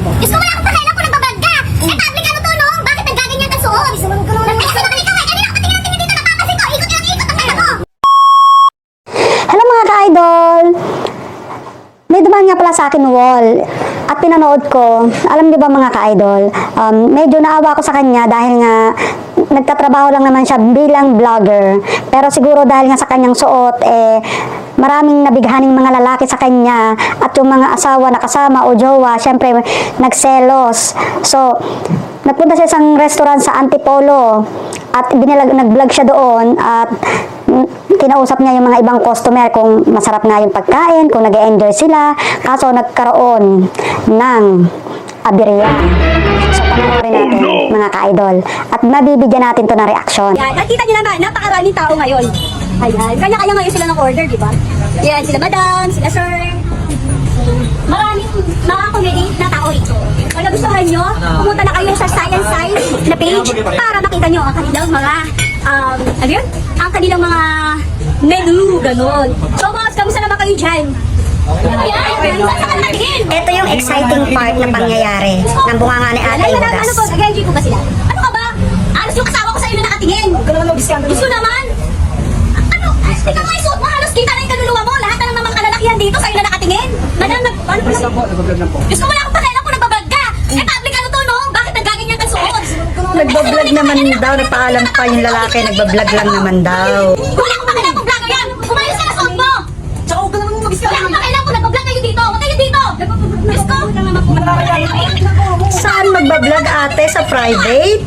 mo. Diyos ko, wala akong pakialam kung nagbablog ka. Eh, public ano to, no? Bakit naggaganyan ka suot? Ay, kasi naman ikaw eh. Kanina ako patingin dito, napapasin ko. Ikot lang ikot ang mata mo. Hello mga ka-idol! May dumaan nga pala sa akin wall at pinanood ko. Alam niyo ba mga ka-idol, medyo naawa ko sa kanya dahil nga nagtatrabaho lang naman siya bilang vlogger. Pero siguro dahil nga sa kanyang suot, maraming nabighaning mga lalaki sa kanya at yung mga asawa na kasama o jowa, syempre nagselos. So, nagpunta siya sa isang restaurant sa Antipolo at nag-vlog siya doon at kinausap niya yung mga ibang customer kung masarap nga yung pagkain, kung nag-enjoy sila. Kaso nagkaroon ng aberya. So panoorin natin mga ka-idol at mabibigyan natin to ng reaksyon. Yan, nakita niyo naman, napakaraming tao ngayon. Ayan, kanya-kanya ngayon sila ng order, di ba? Yan, sila madam, sila sir. Maraming mga comedy na tao rito. Kung nagustuhan nyo, pumunta na kayo sa Science Science na page para makita nyo ang kanilang mga, ano yun? Ang kanilang mga menu, ganun. So, boss, kamusta naman kayo dyan? Ayan, saan ka natin? Ito yung exciting part na pangyayari ng bunganga ni Ate Ano Iwagas. po, nag-enjoy ko ba sila? Ano ka ba? Alas yung kasama ko sa iyo na nakatingin. Gusto naman? Ano? Ikaw nga isuot mo, halos kita na yung kaluluwa mo. Lahat na ng mga kalalakihan dito sa iyo na nakatingin. Ano pa lang? Diyos ko, wala akong pakialam kung nagbablog ka. Eh, public ano to, no? Bakit naggaganyan ka suot? Nagbablog naman daw, nagpaalam pa yung lalaki, nagbablog lang naman daw. Wala akong pakialam kung vlogger yan. Umayos ka na suot mo. Tsaka huwag ka naman mag-isip. Wala akong pakialam kung nagbablog kayo dito. Huwag kayo dito. Diyos ko. Saan magbablog ate? Sa private?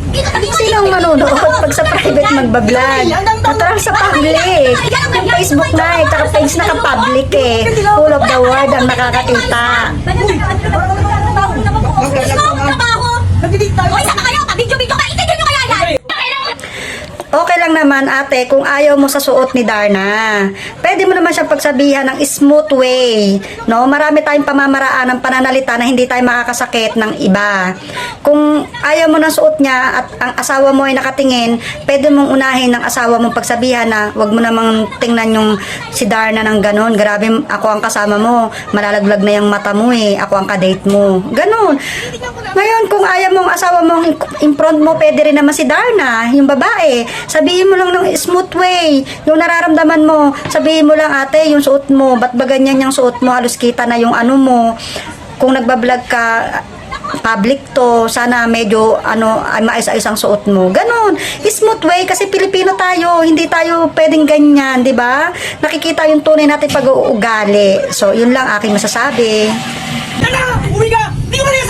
Sinong manunood pag sa private magbablog? Natural sa public. Yung Facebook na eh, tsaka page naka-public eh. Full of the world ang nakakakita. Diyos ko, trabaho. Hoy, saan kayo? Video-video ka. Itigil nyo kaya yan. Okay lang naman ate kung ayaw mo sa suot ni Darna. Pwede mo naman siyang pagsabihan ng smooth way. No? Marami tayong pamamaraan ng pananalita na hindi tayo makakasakit ng iba. Kung ayaw mo ng suot niya at ang asawa mo ay nakatingin, pwede mong unahin ng asawa mong pagsabihan na wag mo namang tingnan yung si Darna ng ganon. Grabe, ako ang kasama mo. Malalaglag na yung mata mo eh. Ako ang kadate mo. Ganon. Ngayon, kung ayaw mong asawa mong in front mo, pwede rin naman si Darna, yung babae. Sabihin mo lang ng smooth way, yung nararamdaman mo. Sabihin mo lang, ate, yung suot mo, ba't ba ganyan yung suot mo? Halos kita na yung ano mo. Kung nagbablog ka, public to, sana medyo ay maayos-ayos ang suot mo. Ganon. Smooth way kasi Pilipino tayo, hindi tayo pwedeng ganyan, 'di ba? Nakikita yung tunay natin pag-uugali. So, yun lang aking masasabi. Uwi ka! Hindi ka